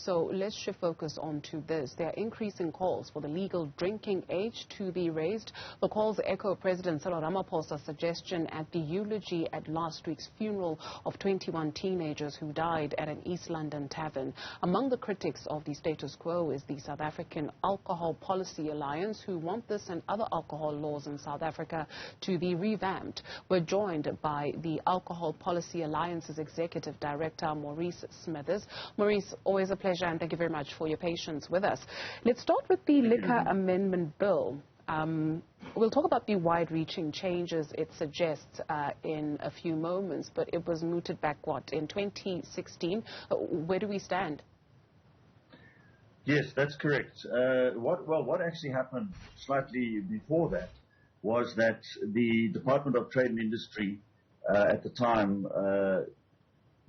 So let's shift focus on to this. There are increasing calls for the legal drinking age to be raised. The calls echo President Cyril Ramaphosa's suggestion at the eulogy at last week's funeral of 21 teenagers who died at an East London tavern. Among the critics of the status quo is the South African Alcohol Policy Alliance, who want this and other alcohol laws in South Africa to be revamped. We're joined by the Alcohol Policy Alliance's Executive Director, Maurice Smithers. Maurice, always a pleasure, and thank you very much for your patience with us. Let's start with the Liquor Amendment Bill. We'll talk about the wide-reaching changes it suggests in a few moments, but it was mooted back, what, in 2016? Where do we stand? Yes, that's correct. What actually happened slightly before that was that the Department of Trade and Industry at the time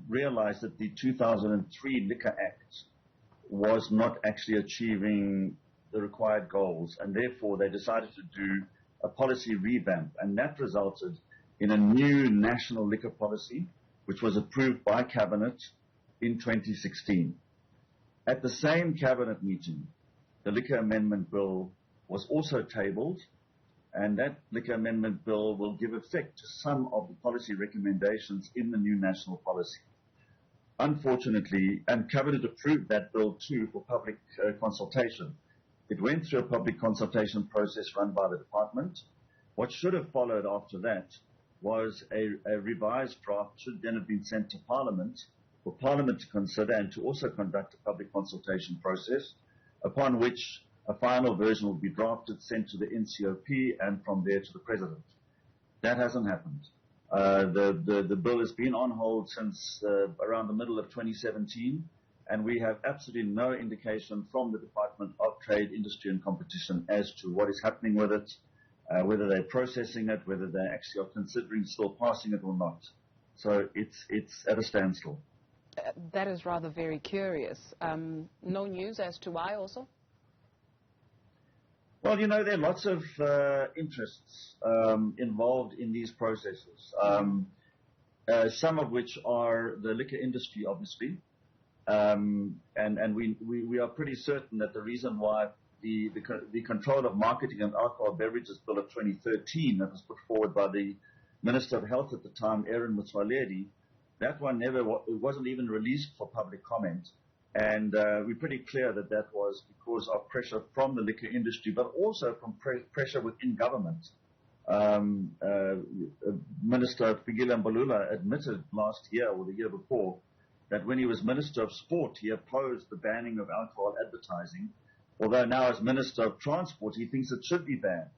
realized that the 2003 Liquor Act was not actually achieving the required goals, and therefore they decided to do a policy revamp, and that resulted in a new national liquor policy which was approved by Cabinet in 2016. At the same Cabinet meeting, the Liquor Amendment Bill was also tabled, and that Liquor Amendment Bill will give effect to some of the policy recommendations in the new national policy. Unfortunately, and Cabinet approved that bill too for public consultation. It went through a public consultation process run by the department. What should have followed after that was a revised draft should then have been sent to Parliament for Parliament to consider and to also conduct a public consultation process, upon which a final version will be drafted, sent to the NCOP, and from there to the President. That hasn't happened. The bill has been on hold since around the middle of 2017, and we have absolutely no indication from the Department of Trade, Industry and Competition as to what is happening with it, whether they're processing it, whether they actually are considering still passing it or not. So it's at a standstill. That is rather very curious. No news as to why also? Well, you know, there are lots of interests involved in these processes, some of which are the liquor industry, obviously, and we are pretty certain that the reason why the Control of Marketing and Alcohol Beverages Bill of 2013 that was put forward by the Minister of Health at the time, Aaron Motsoaledi, that one wasn't even released for public comment. And we're pretty clear that that was because of pressure from the liquor industry, but also from pressure within government. Minister Fikile Mbalula admitted last year or the year before that when he was Minister of Sport, he opposed the banning of alcohol advertising, although now as Minister of Transport, he thinks it should be banned.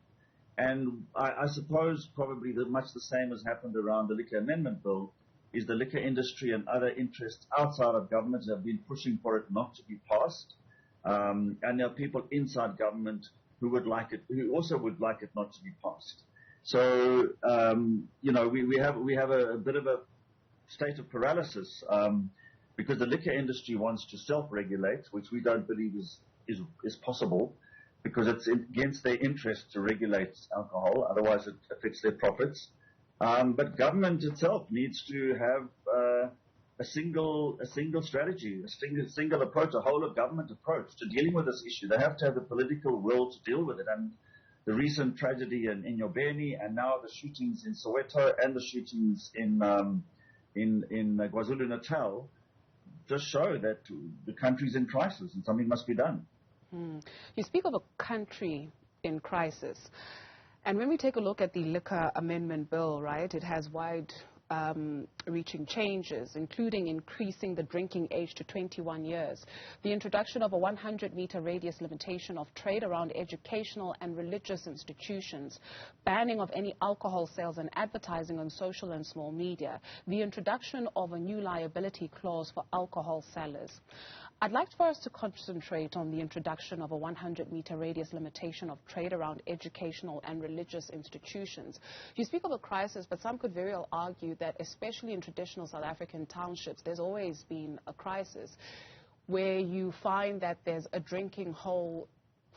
And I suppose probably much the same has happened around the Liquor Amendment Bill, is the liquor industry and other interests outside of government have been pushing for it not to be passed. And there are people inside government who would like it, who also would like it not to be passed. So, you know, we have a bit of a state of paralysis, because the liquor industry wants to self-regulate, which we don't believe is possible, because it's against their interest to regulate alcohol, otherwise it affects their profits. But government itself needs to have a single strategy, a single approach, a whole of government approach to dealing with this issue. They have to have the political will to deal with it. And the recent tragedy in Nyobeni, and now the shootings in Soweto and the shootings in KwaZulu-Natal just show that the country's in crisis and something must be done. You speak of a country in crisis. And when we take a look at the Liquor Amendment Bill, right, it has wide-reaching changes, including increasing the drinking age to 21 years, the introduction of a 100-meter radius limitation of trade around educational and religious institutions, banning of any alcohol sales and advertising on social and small media, the introduction of a new liability clause for alcohol sellers. I'd like for us to concentrate on the introduction of a 100-meter radius limitation of trade around educational and religious institutions. You speak of a crisis, but some could very well argue that, especially in traditional South African townships, there's always been a crisis where you find that there's a drinking hole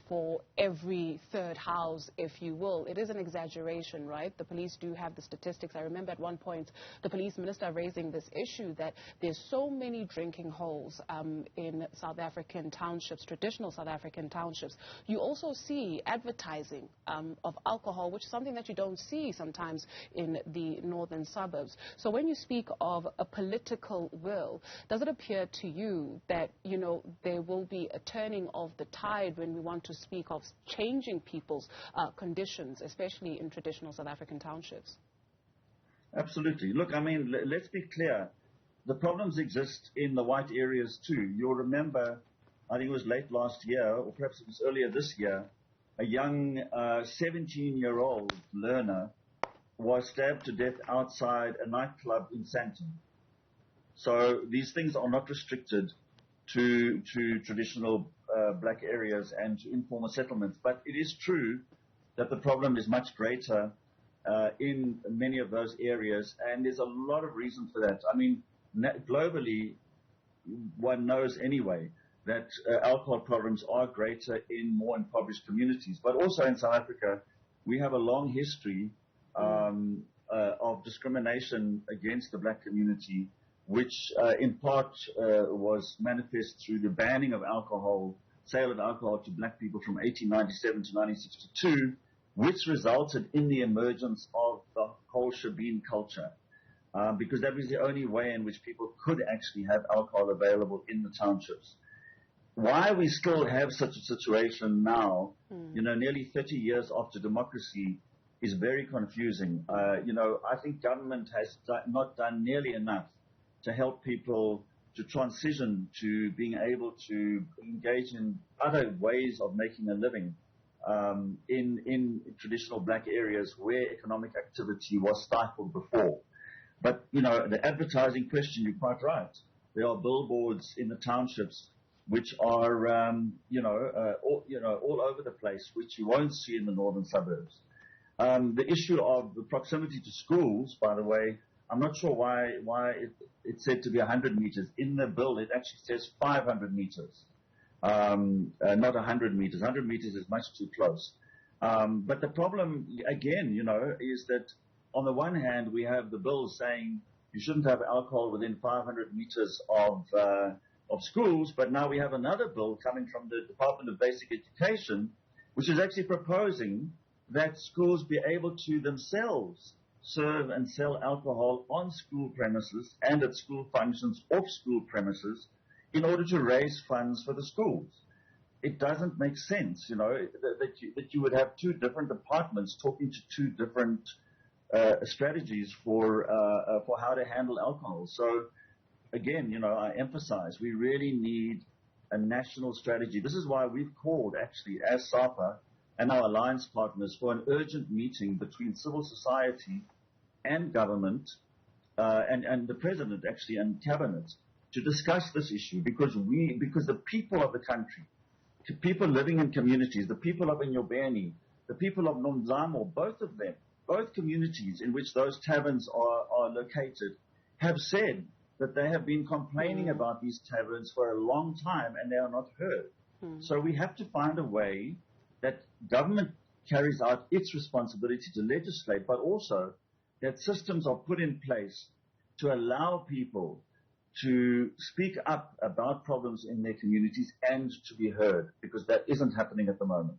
for every third house, if you will. It is an exaggeration, right? The police do have the statistics. I remember at one point the police minister raising this issue that there's so many drinking holes in South African townships, traditional South African townships. You also see advertising of alcohol, which is something that you don't see sometimes in the northern suburbs. So when you speak of a political will, does it appear to you that, you know, there will be a turning of the tide when we want to speak of changing people's conditions, especially in traditional South African townships? Absolutely. Look, I mean, let's be clear. The problems exist in the white areas too. You'll remember, I think it was late last year, or perhaps it was earlier this year, a young 17-year-old learner was stabbed to death outside a nightclub in Sandton. So these things are not restricted to traditional black areas and to informal settlements. But it is true that the problem is much greater in many of those areas, and there's a lot of reason for that. I mean, globally, one knows anyway that alcohol problems are greater in more impoverished communities. But also in South Africa, we have a long history of discrimination against the black community, which in part was manifest through the banning of alcohol, sale of alcohol to black people from 1897 to 1962, which resulted in the emergence of the whole shebeen culture, because that was the only way in which people could actually have alcohol available in the townships. Why we still have such a situation now, you know, nearly 30 years after democracy, is very confusing. You know, I think government has not done nearly enough to help people to transition to being able to engage in other ways of making a living in traditional black areas where economic activity was stifled before. But, you know, the advertising question, you're quite right. There are billboards in the townships which are, all over the place, which you won't see in the northern suburbs. The issue of the proximity to schools, by the way, I'm not sure why it's said to be 100 meters. In the bill, it actually says 500 meters, not 100 meters. 100 meters is much too close. But the problem, again, you know, is that on the one hand, we have the bill saying you shouldn't have alcohol within 500 meters of schools, but now we have another bill coming from the Department of Basic Education, which is actually proposing that schools be able to themselves serve and sell alcohol on school premises and at school functions off school premises in order to raise funds for the schools. It doesn't make sense, you know, that you would have two different departments talking to two different strategies for how to handle alcohol. So, again, you know, I emphasize we really need a national strategy. This is why we've called, actually, as SAPA and our alliance partners, for an urgent meeting between civil society and government and the president, actually, and cabinet to discuss this issue, because the people of the country, people living in communities, the people of Inyobeni, the people of Nomzamo, both of them, both communities in which those taverns are located, have said that they have been complaining about these taverns for a long time and they are not heard. So we have to find a way that government carries out its responsibility to legislate, but also that systems are put in place to allow people to speak up about problems in their communities and to be heard, because that isn't happening at the moment.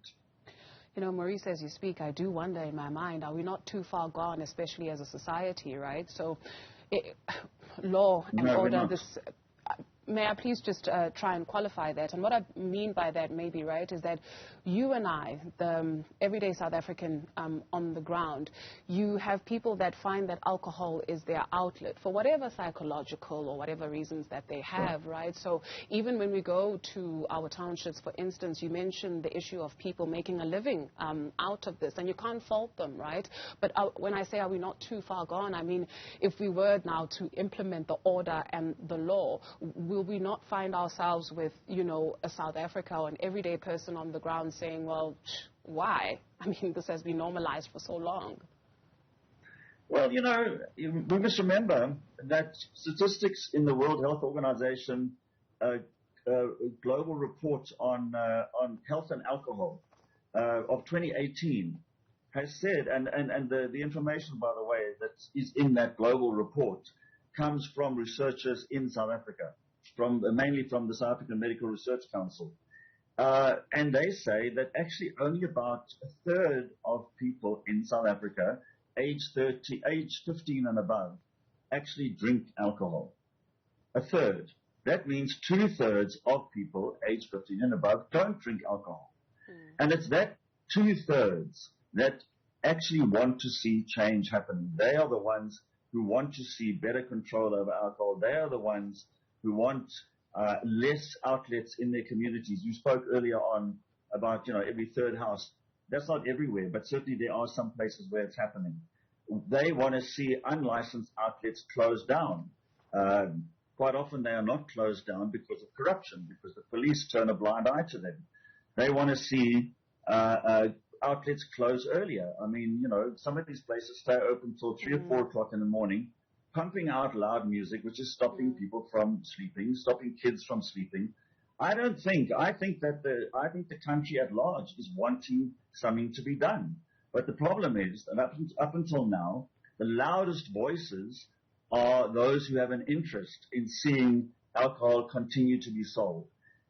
You know, Maurice, as you speak, I do wonder in my mind, are we not too far gone, especially as a society, right? So law and order, this... May I please just try and qualify that? And what I mean by that, maybe, right, is that you and I, the everyday South African on the ground, you have people that find that alcohol is their outlet for whatever psychological or whatever reasons that they have, right? So even when we go to our townships, for instance, you mentioned the issue of people making a living out of this, and you can't fault them, right? But when I say are we not too far gone, I mean, if we were now to implement the order and the law, will we not find ourselves with, you know, a South Africa or an everyday person on the ground saying, well, why? I mean, this has been normalized for so long. Well, you know, we must remember that statistics in the World Health Organization global report on health and alcohol of 2018 has said, and the information, by the way, that is in that global report comes from researchers in South Africa, mainly from the South African Medical Research Council. And they say that actually only about a third of people in South Africa, age 15 and above, actually drink alcohol. A third. That means 2/3 of people age 15 and above don't drink alcohol. And it's that 2/3 that actually want to see change happen. They are the ones who want to see better control over alcohol. They are the ones who want less outlets in their communities. You spoke earlier on about, every third house. That's not everywhere, but certainly there are some places where it's happening. They want to see unlicensed outlets closed down. Quite often they are not closed down because of corruption, because the police turn a blind eye to them. They want to see outlets close earlier. I mean, some of these places stay open till 3 or 4 o'clock in the morning, pumping out loud music, which is stopping people from sleeping, stopping kids from sleeping. I think that the country at large is wanting something to be done. But the problem is that up until now, the loudest voices are those who have an interest in seeing alcohol continue to be sold.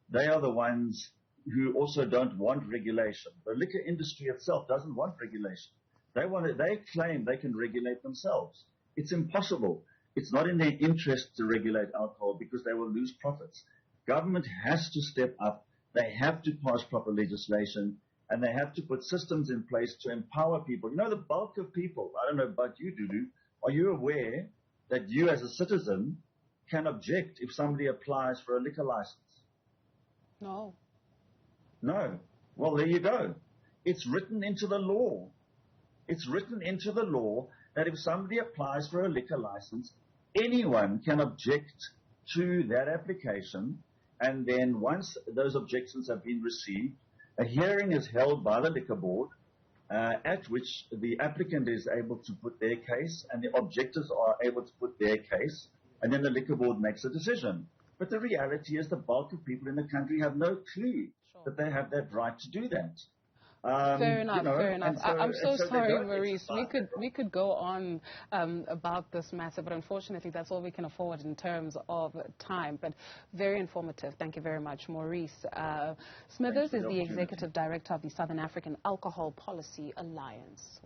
They are the ones who also don't want regulation. The liquor industry itself doesn't want regulation. They claim they can regulate themselves. It's impossible. It's not in their interest to regulate alcohol because they will lose profits. Government has to step up. They have to pass proper legislation, and they have to put systems in place to empower people. The bulk of people, I don't know about you, Dudu, are you aware that you as a citizen can object if somebody applies for a liquor license? No. No. Well, there you go. It's written into the law. It's written into the law that if somebody applies for a liquor license, anyone can object to that application, and then once those objections have been received, a hearing is held by the liquor board, at which the applicant is able to put their case and the objectors are able to put their case, and then the liquor board makes a decision. But the reality is the bulk of people in the country have no clue that they have that right to do that. Fair enough, fair enough. I'm so sorry, Maurice. We could go on about this matter, but unfortunately that's all we can afford in terms of time. But very informative. Thank you very much, Maurice. Smithers is the Executive Director of the Southern African Alcohol Policy Alliance.